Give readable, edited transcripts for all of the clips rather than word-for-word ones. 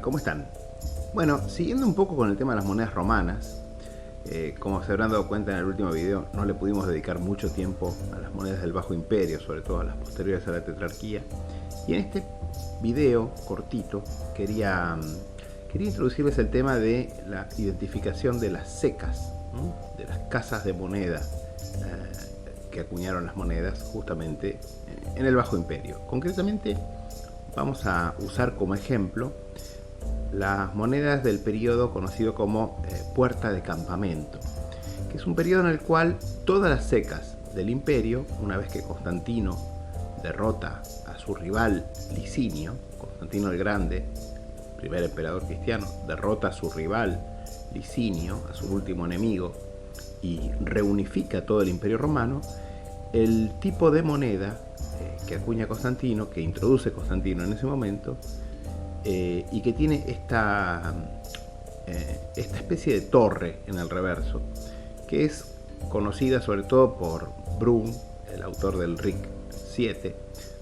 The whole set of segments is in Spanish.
¿cómo están? Bueno, siguiendo un poco con el tema de las monedas romanas, como se habrán dado cuenta en el último video, no le pudimos dedicar mucho tiempo a las monedas del Bajo Imperio, sobre todo a las posteriores a la tetrarquía. Y en este video cortito quería introducirles el tema de la identificación de las secas, de las casas de moneda que acuñaron las monedas justamente en el Bajo Imperio. Concretamente vamos a usar como ejemplo las monedas del periodo conocido como Puerta de Campamento, que es un periodo en el cual todas las secas del imperio, una vez que Constantino derrota a su rival Licinio, Constantino el Grande, primer emperador cristiano, derrota a su rival Licinio, a su último enemigo, y reunifica todo el imperio romano, el tipo de moneda que acuña Constantino, que introduce Constantino en ese momento, y que tiene esta especie de torre en el reverso, que es conocida sobre todo por Brun, el autor del Rick 7,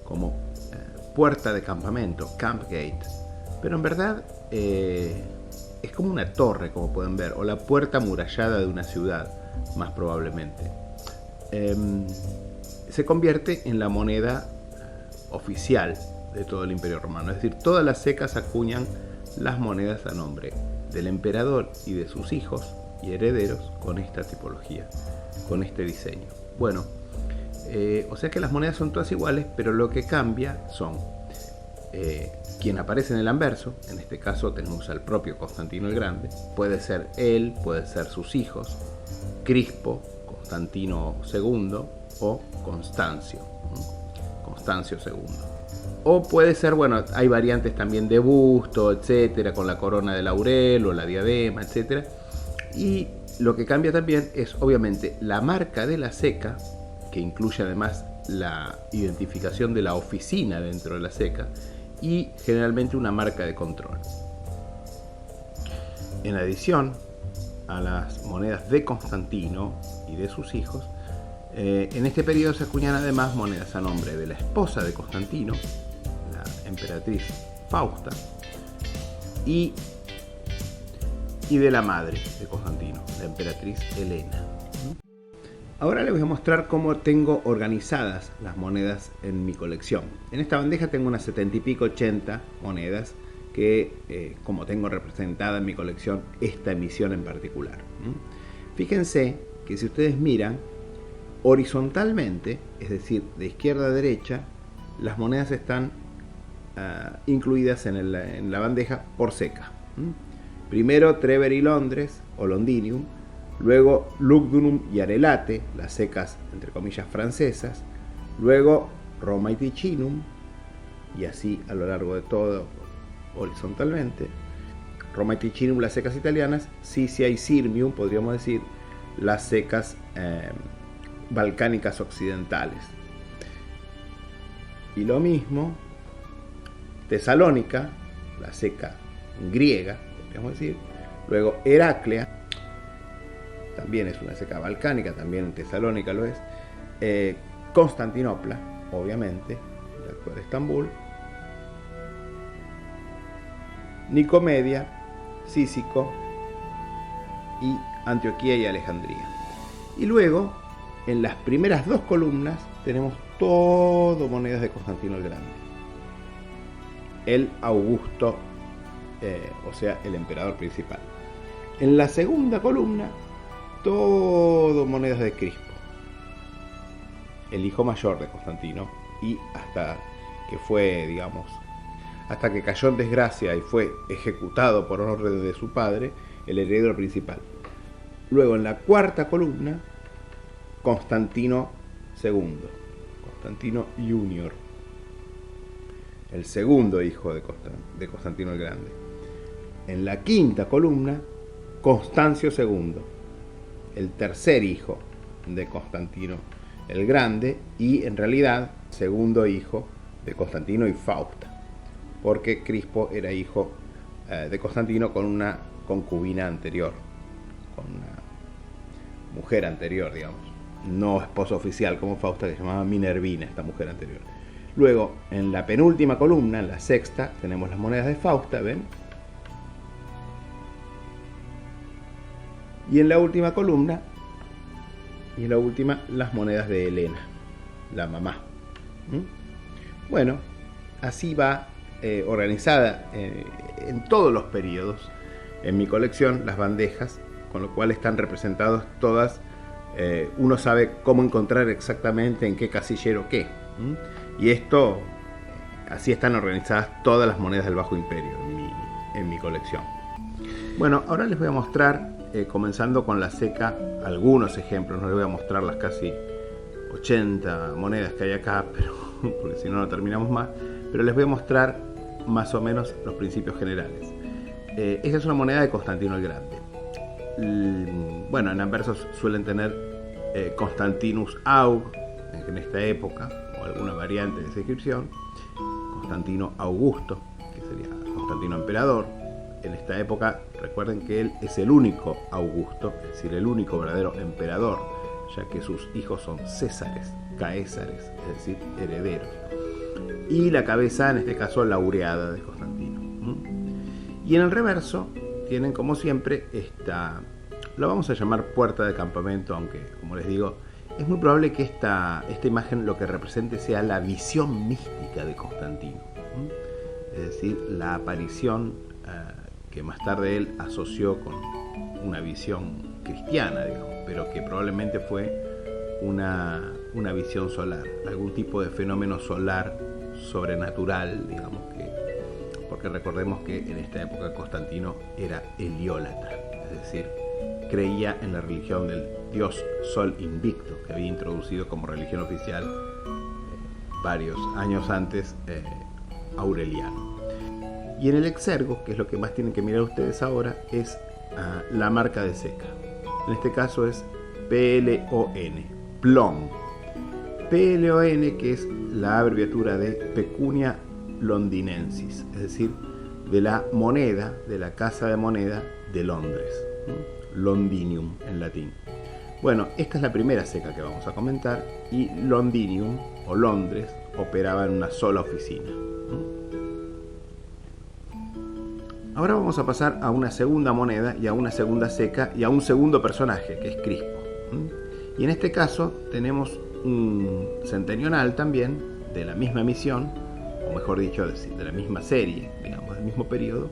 como puerta de campamento, Camp Gate, pero en verdad es como una torre, como pueden ver, o la puerta amurallada de una ciudad, más probablemente. Se convierte en la moneda oficial de todo el Imperio Romano, es decir, todas las secas acuñan las monedas a nombre del emperador y de sus hijos y herederos con esta tipología, con este diseño. Bueno, o sea que las monedas son todas iguales, pero lo que cambia son quien aparece en el anverso. En este caso tenemos al propio Constantino el Grande, puede ser él, puede ser sus hijos, Crispo, Constantino II o Constancio II. O puede ser, bueno, hay variantes también de busto, etcétera, con la corona de laurel o la diadema, etcétera. Y lo que cambia también es, obviamente, la marca de la seca, que incluye además la identificación de la oficina dentro de la seca, y generalmente una marca de control. En adición a las monedas de Constantino y de sus hijos, en este periodo se acuñan además monedas a nombre de la esposa de Constantino, la emperatriz Fausta, y de la madre de Constantino, la emperatriz Helena. Ahora les voy a mostrar cómo tengo organizadas las monedas en mi colección. En esta bandeja tengo unas 70 y pico, 80 monedas que, como tengo representada en mi colección, esta emisión en particular. Fíjense que si ustedes miran horizontalmente, es decir, de izquierda a derecha, las monedas están incluidas en la bandeja por seca. Primero Trever y Londres, o Londinium, luego Lugdunum y Arelate, las secas entre comillas francesas, luego Roma y Ticinum, y así a lo largo de todo horizontalmente. Roma y Ticinum, las secas italianas, Sisia y Sirmium, podríamos decir, las secas balcánicas occidentales. Y lo mismo Tesalónica, la seca griega, podríamos decir, luego Heraclea, también es una seca balcánica, también en Tesalónica lo es, Constantinopla, obviamente, la actual Estambul, Nicomedia, Cícico y Antioquía y Alejandría. Y luego, en las primeras dos columnas, tenemos todo monedas de Constantino el Grande, el Augusto, o sea, el emperador principal. En la segunda columna, todo monedas de Crispo, el hijo mayor de Constantino, y hasta que fue, digamos, hasta que cayó en desgracia y fue ejecutado por orden de su padre, el heredero principal. Luego en la cuarta columna, Constantino II, Constantino Junior, el segundo hijo de Constantino el Grande. En la quinta columna, Constancio II, el tercer hijo de Constantino el Grande, y en realidad segundo hijo de Constantino y Fausta, porque Crispo era hijo de Constantino con una concubina anterior, con una mujer anterior, digamos, no esposa oficial como Fausta, que se llamaba Minervina, esta mujer anterior. Luego, en la penúltima columna, en la sexta, tenemos las monedas de Fausta, ¿ven? Y en la última columna, las monedas de Elena, la mamá. Bueno, así va organizada en todos los periodos en mi colección las bandejas, con lo cual están representadas todas. Uno sabe cómo encontrar exactamente en qué casillero qué. Y esto, así están organizadas todas las monedas del Bajo Imperio en mi colección. Bueno, ahora les voy a mostrar, comenzando con la seca, algunos ejemplos. No les voy a mostrar las casi 80 monedas que hay acá, porque si no, no terminamos más. Pero les voy a mostrar más o menos los principios generales. Esta es una moneda de Constantino el Grande. Bueno, en anversos suelen tener Constantinus Aug, en esta época, o alguna variante de esa inscripción. Constantino Augusto, que sería Constantino Emperador. En esta época, recuerden que él es el único Augusto, es decir, el único verdadero emperador, ya que sus hijos son Césares, Caésares, es decir, herederos. Y la cabeza, en este caso, laureada de Constantino. Y en el reverso tienen, como siempre, esta, lo vamos a llamar puerta de campamento, aunque, como les digo, es muy probable que esta imagen lo que represente sea la visión mística de Constantino. Es decir, la aparición que más tarde él asoció con una visión cristiana, digamos, pero que probablemente fue una visión solar, algún tipo de fenómeno solar sobrenatural, digamos, porque recordemos que en esta época Constantino era heliólatra, es decir, creía en la religión del dios Sol Invicto, que había introducido como religión oficial varios años antes Aureliano. Y en el exergo, que es lo que más tienen que mirar ustedes ahora, es la marca de seca. En este caso es PLON, Plon. PLON, que es la abreviatura de Pecunia Londinensis, es decir, de la moneda, de la casa de moneda de Londres, Londinium en latín. Bueno, esta es la primera seca que vamos a comentar, y Londinium o Londres operaba en una sola oficina. Ahora vamos a pasar a una segunda moneda y a una segunda seca y a un segundo personaje, que es Crispo. Y en este caso tenemos un centenional también de la misma misión, o mejor dicho, de la misma serie, digamos, del mismo periodo,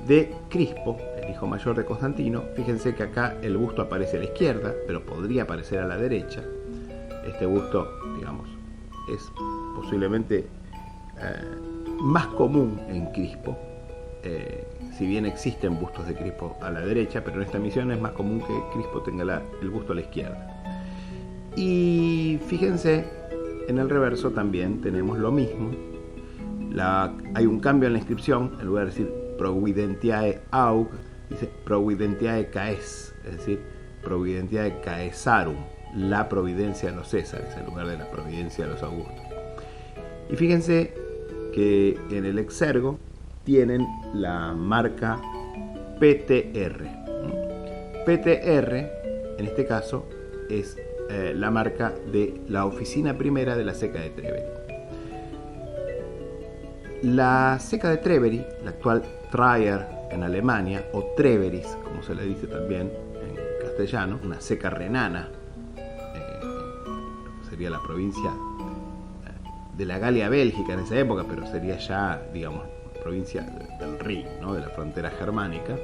de Crispo, el hijo mayor de Constantino. Fíjense que acá el busto aparece a la izquierda, pero podría aparecer a la derecha. Este busto, digamos, es posiblemente más común en Crispo. Si bien existen bustos de Crispo a la derecha, pero en esta misión es más común que Crispo tenga el busto a la izquierda. Y fíjense, en el reverso también tenemos lo mismo. Hay un cambio en la inscripción, en lugar de decir Providentiae Aug, dice Providentiae Caes, es decir, Providentiae Caesarum, la providencia de los Césares, en lugar de la providencia de los Augustos. Y fíjense que en el exergo tienen la marca PTR. PTR, en este caso, es la marca de la oficina primera de la seca de Treveri. La seca de Treveri, la actual Trier en Alemania, o Treveris, como se le dice también en castellano, una seca renana, sería la provincia de la Galia Bélgica en esa época, pero sería ya, digamos, provincia del Rin, ¿no? De la frontera germánica.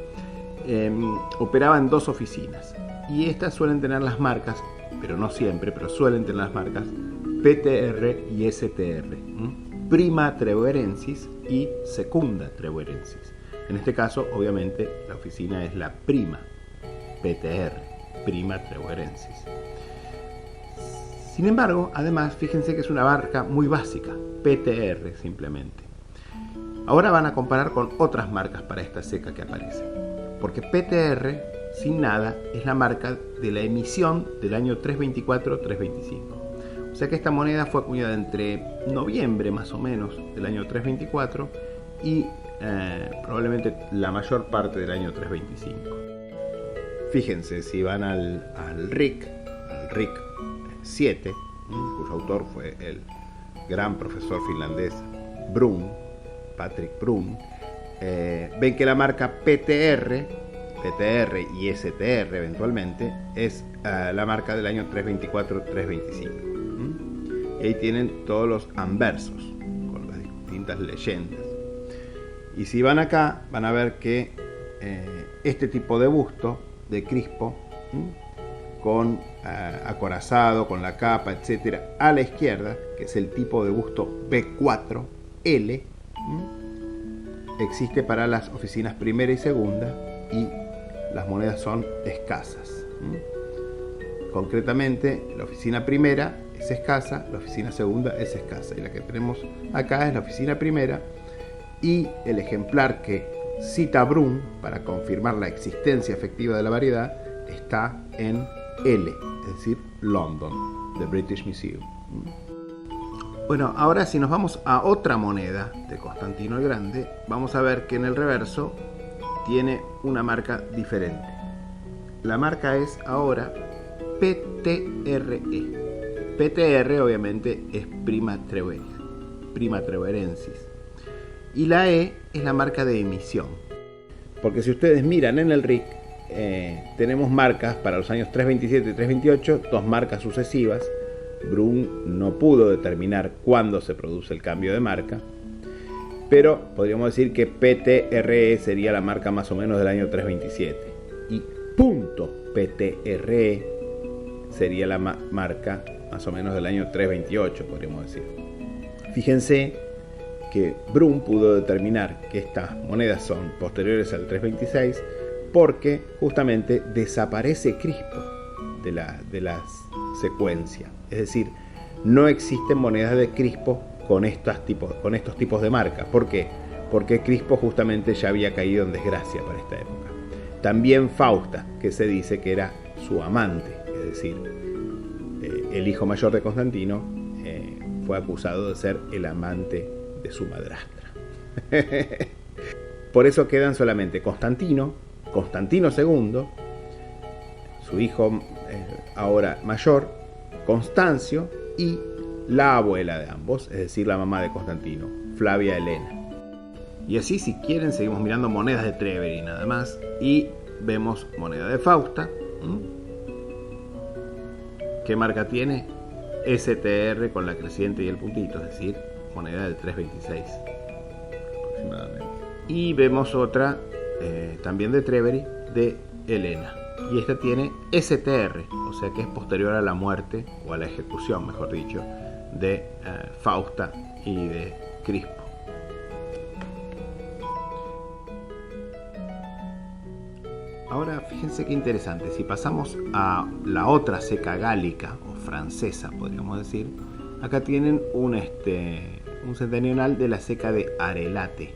Operaba en dos oficinas, y estas suelen tener las marcas, pero no siempre, pero suelen tener las marcas PTR y STR, Prima Treverensis y Secunda Treverensis. En este caso, obviamente, la oficina es la Prima PTR, Prima Treverensis. Sin embargo, además, fíjense que es una marca muy básica, PTR simplemente. Ahora van a comparar con otras marcas para esta seca que aparece, porque PTR, sin nada, es la marca de la emisión del año 324-325. O sea que esta moneda fue acuñada entre noviembre más o menos del año 324 y probablemente la mayor parte del año 325. Fíjense, si van al Rik 7, cuyo autor fue el gran profesor finlandés Patrick Brun, ven que la marca PTR PTR y STR eventualmente, es la marca del año 324-325. Y ahí tienen todos los anversos con las distintas leyendas. Y si van acá, van a ver que este tipo de busto de Crispo, con acorazado, con la capa, etcétera, a la izquierda, que es el tipo de busto B4L, existe para las oficinas primera y segunda, y las monedas son escasas. Concretamente, la oficina primera es escasa, la oficina segunda es escasa, y la que tenemos acá es la oficina primera, y el ejemplar que cita Brun para confirmar la existencia efectiva de la variedad está en L, es decir, London, The British Museum. Bueno, ahora si nos vamos a otra moneda de Constantino el Grande, vamos a ver que en el reverso tiene una marca diferente. La marca es ahora PTRE. PTR obviamente es prima treverensis. Y la E es la marca de emisión. Porque si ustedes miran en el RIC, tenemos marcas para los años 327 y 328, dos marcas sucesivas. Brun no pudo determinar cuándo se produce el cambio de marca, pero podríamos decir que PTRE sería la marca más o menos del año 327 y .PTRE sería la marca más o menos del año 328, podríamos decir. Fíjense que Brun pudo determinar que estas monedas son posteriores al 326 porque justamente desaparece Crispo de la secuencia. Es decir, no existen monedas de Crispo con estos tipos de marca. ¿Por qué? Porque Crispo justamente ya había caído en desgracia para esta época. También Fausta, que se dice que era su amante, es decir, el hijo mayor de Constantino fue acusado de ser el amante de su madrastra. Por eso quedan solamente Constantino II, su hijo ahora mayor, Constancio, y la abuela de ambos, es decir, la mamá de Constantino, Flavia Helena. Y así, si quieren, seguimos mirando monedas de Treveri nada más, y vemos moneda de Fausta. ¿Qué marca tiene? STR con la creciente y el puntito, es decir, moneda del 326 aproximadamente. Y vemos otra también de Treveri, de Helena, y esta tiene STR, o sea que es posterior a la muerte, o a la ejecución mejor dicho, de Fausta y de Crispo. Ahora fíjense qué interesante, si pasamos a la otra ceca gálica o francesa podríamos decir, acá tienen un centenional de la ceca de Arelate.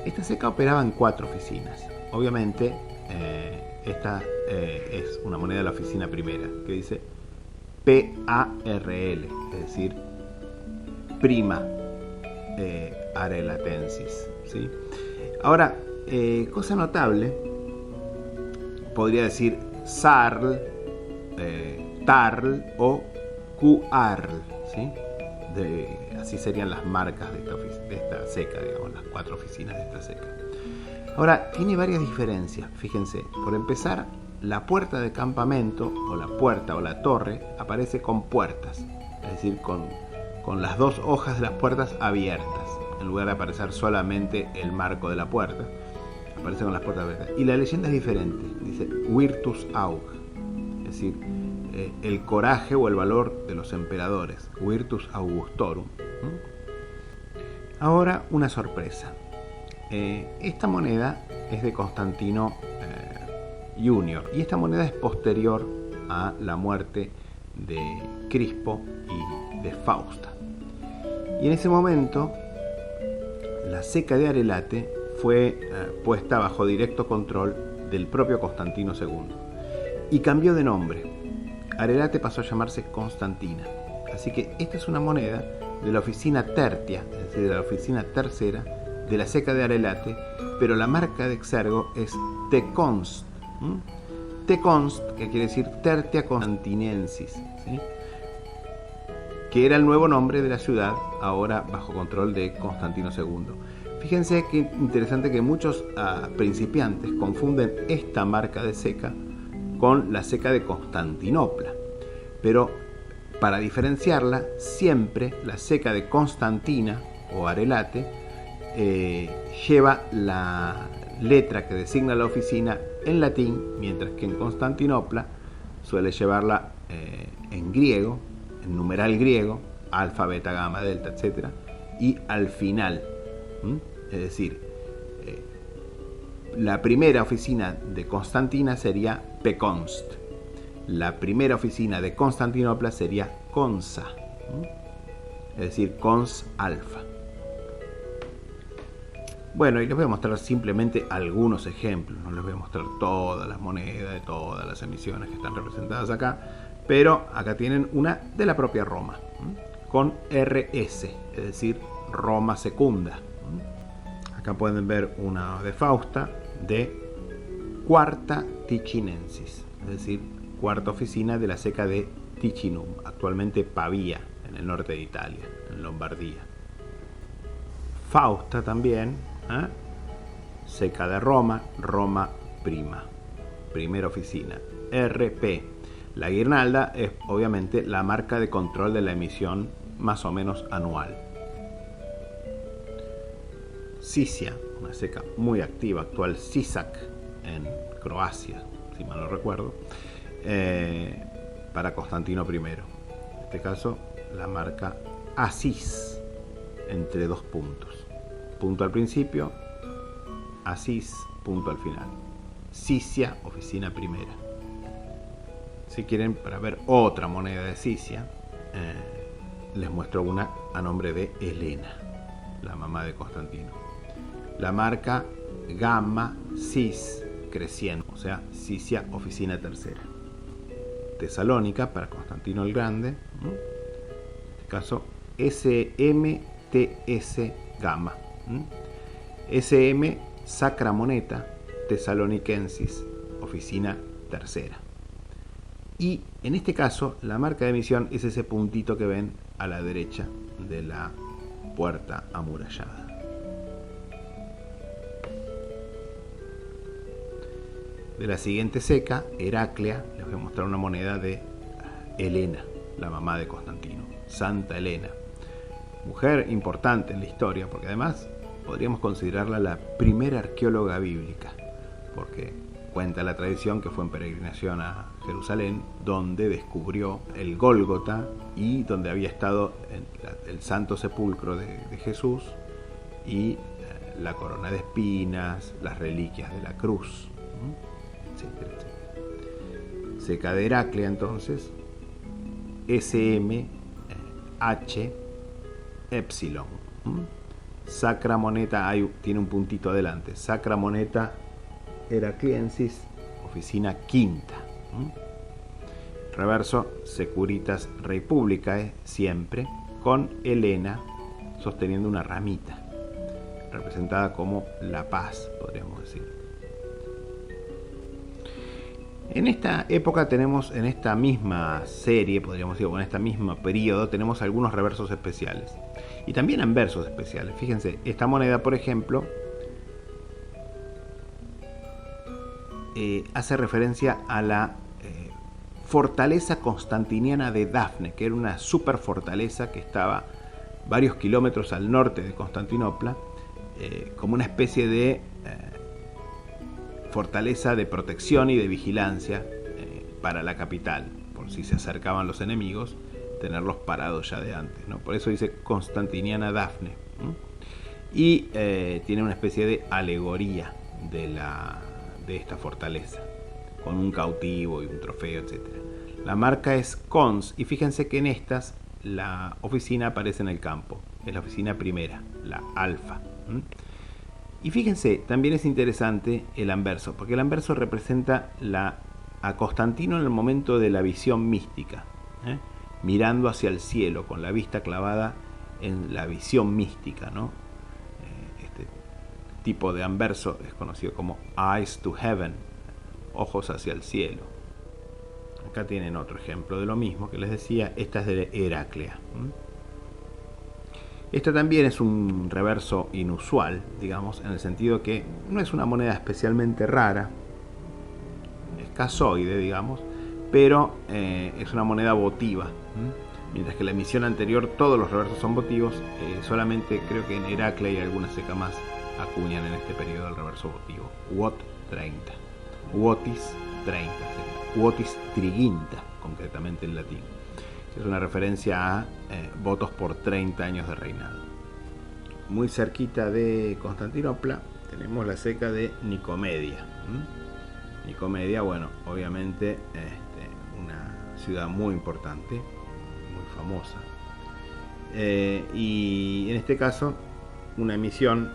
Esta ceca operaba en 4 oficinas. Obviamente esta es una moneda de la oficina primera que dice PARL, es decir, prima arelatensis, ¿sí? Ahora, cosa notable, podría decir SARL, TARL o QARL, ¿sí? Así serían las marcas de esta ceca, digamos, las 4 oficinas de esta ceca. Ahora, tiene varias diferencias, fíjense. Por empezar, la puerta de campamento, o la puerta o la torre, aparece con puertas, es decir, con las 2 hojas de las puertas abiertas, en lugar de aparecer solamente el marco de la puerta, aparece con las puertas abiertas. Y la leyenda es diferente, dice Virtus Aug, es decir, el coraje o el valor de los emperadores, Virtus Augustorum. Ahora, una sorpresa. Esta moneda es de Constantino Junior, y esta moneda es posterior a la muerte de Crispo y de Fausta. Y en ese momento, la ceca de Arelate fue puesta bajo directo control del propio Constantino II y cambió de nombre. Arelate pasó a llamarse Constantina. Así que esta es una moneda de la oficina tertia, es decir, de la oficina tercera de la ceca de Arelate, pero la marca de Exergo es Teconst. Teconst, que quiere decir Tertia Constantinensis, ¿sí? Que era el nuevo nombre de la ciudad, ahora bajo control de Constantino II. Fíjense qué interesante que muchos principiantes confunden esta marca de ceca con la ceca de Constantinopla. Pero para diferenciarla, siempre la ceca de Constantina o Arelate lleva la letra que designa la oficina en latín, mientras que en Constantinopla suele llevarla en griego, en numeral griego, alfa, beta, gamma, delta, etc. Y al final, es decir, la primera oficina de Constantina sería Peconst. La primera oficina de Constantinopla sería Consa, es decir, Cons alfa. Bueno, y les voy a mostrar simplemente algunos ejemplos, no les voy a mostrar todas las monedas de todas las emisiones que están representadas acá, pero acá tienen una de la propia Roma, con RS, es decir, Roma Secunda. Acá pueden ver una de Fausta de Quarta Ticinensis, es decir, cuarta oficina de la ceca de Ticinum, actualmente Pavía, en el norte de Italia, en Lombardía. Fausta también, ceca de Roma, Roma Prima, primera oficina. RP, la guirnalda es obviamente la marca de control de la emisión más o menos anual. Sisia, una ceca muy activa, actual Sisak en Croacia, si mal no recuerdo, para Constantino I. En este caso, la marca Asis, entre dos puntos. Punto al principio, Asis, punto al final. Sisia, oficina primera. Si quieren, para ver otra moneda de Sisia, les muestro una a nombre de Helena, la mamá de Constantino. La marca Gamma Sis creciendo, o sea, Sisia, oficina tercera. Tesalónica para Constantino el Grande, en este caso SMTS Gamma. SM Sacra Moneta Tesalonicensis, oficina tercera. Y en este caso la marca de emisión es ese puntito que ven a la derecha de la puerta amurallada. De la siguiente ceca, Heraclea, les voy a mostrar una moneda de Helena, la mamá de Constantino, Santa Helena. Mujer importante en la historia, porque además podríamos considerarla la primera arqueóloga bíblica, porque cuenta la tradición que fue en peregrinación a Jerusalén, donde descubrió el Gólgota y donde había estado el santo sepulcro de Jesús y la corona de espinas, las reliquias de la cruz, etcétera, etcétera. Ceca de Heraclea, entonces, SMH Epsilon. Sacra Moneta, tiene un puntito adelante. Sacra Moneta Heracliensis, oficina quinta. Reverso, Securitas Republicae, siempre, con Helena sosteniendo una ramita, representada como la paz, podríamos decir. En esta época tenemos, en esta misma serie, podríamos decir, o en este mismo periodo, tenemos algunos reversos especiales. Y también anversos especiales. Fíjense, esta moneda, por ejemplo, hace referencia a la fortaleza constantiniana de Dafne, que era una super fortaleza que estaba varios kilómetros al norte de Constantinopla, como una especie de fortaleza de protección y de vigilancia para la capital, por si se acercaban los enemigos, tenerlos parados ya de antes, ¿no? Por eso dice Constantiniana Dafne. Y tiene una especie de alegoría de esta fortaleza, con un cautivo y un trofeo, etc. La marca es Cons, y fíjense que en estas la oficina aparece en el campo, es la oficina primera, la alfa. Y fíjense, también es interesante el anverso, porque el anverso representa a Constantino en el momento de la visión mística, mirando hacia el cielo, con la vista clavada en la visión mística, ¿no? Este tipo de anverso es conocido como Eyes to Heaven, ojos hacia el cielo. Acá tienen otro ejemplo de lo mismo que les decía, esta es de Heraclea. Esta también es un reverso inusual, digamos, en el sentido que no es una moneda especialmente rara, escasoide, digamos, pero es una moneda votiva. Mientras que la emisión anterior todos los reversos son votivos, solamente creo que en Heraclea y alguna seca más acuñan en este periodo el reverso votivo. Uot 30. Uotis 30. Uotis triginta, concretamente en latín. Es una referencia a votos por 30 años de reinado. Muy cerquita de Constantinopla tenemos la seca de Nicomedia. Nicomedia, bueno, obviamente una ciudad muy importante, muy famosa. Y en este caso, una emisión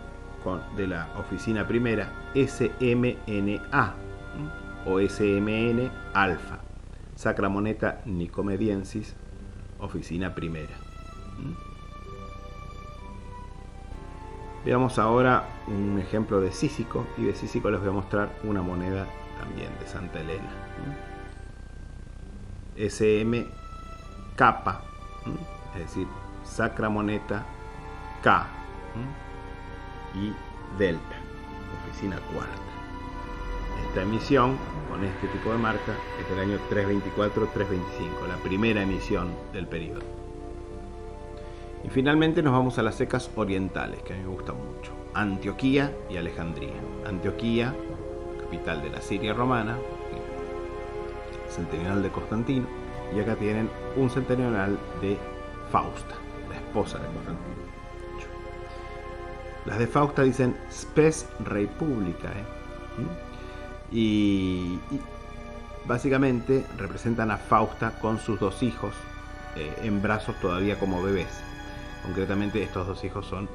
de la oficina primera SMNA o SMN alfa, Sacra Moneta Nicomediensis, oficina primera. Veamos ahora un ejemplo de Cícico, y de Cícico les voy a mostrar una moneda también de Santa Elena. SM Kappa, es decir, Sacra Moneta K y Delta, oficina cuarta. Esta emisión con este tipo de marca es del año 324-325, la primera emisión del periodo. Y finalmente nos vamos a las secas orientales, que a mí me gustan mucho. Antioquía y Alejandría. Antioquía, capital de la Siria romana, centenarial de Constantino, y acá tienen un centenarial de Fausta, la esposa de Constantino. Las de Fausta dicen Spes Republica, y básicamente representan a Fausta con sus dos hijos en brazos todavía como bebés. Concretamente estos dos hijos son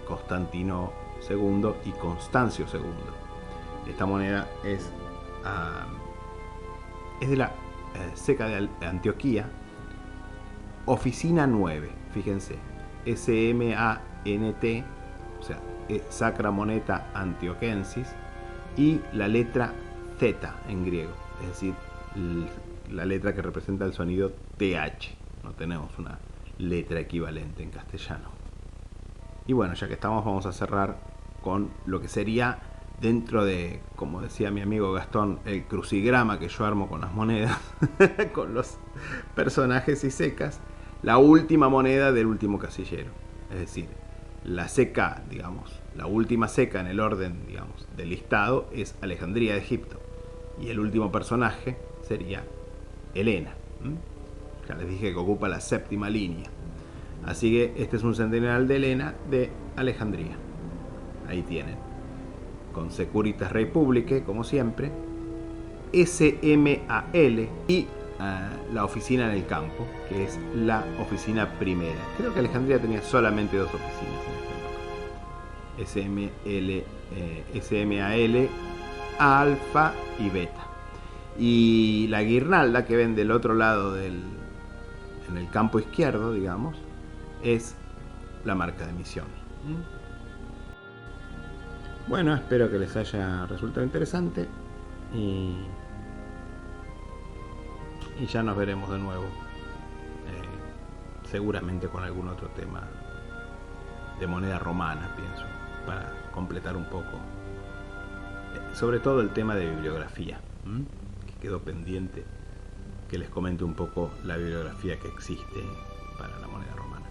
Constantino II y Constancio II. Esta moneda es de la seca de Antioquía, oficina 9, fíjense, SMANT, o sea, Sacra Moneta Antioquensis, y la letra Z en griego, es decir, la letra que representa el sonido TH. No tenemos una letra equivalente en castellano. Y bueno, ya que estamos, vamos a cerrar con lo que sería, dentro de, como decía mi amigo Gastón, el crucigrama que yo armo con las monedas, con los personajes y secas, la última moneda del último casillero. Es decir, la seca, digamos, la última seca en el orden, digamos, del listado es Alejandría de Egipto. Y el último personaje sería Helena. Ya les dije que ocupa la séptima línea. Así que este es un centenarial de Helena de Alejandría. Ahí tienen. Con Securitas Republicae, como siempre. SMAL y la oficina en el campo, que es la oficina primera. Creo que Alejandría tenía solamente dos oficinas en este momento. SMAL, alfa y beta. Y la guirnalda que ven del otro lado en el campo izquierdo, digamos, es la marca de emisión. Bueno, espero que les haya resultado interesante y ya nos veremos de nuevo, seguramente con algún otro tema de moneda romana, pienso, para completar un poco, sobre todo el tema de bibliografía, que quedó pendiente, que les comente un poco la bibliografía que existe para la moneda romana.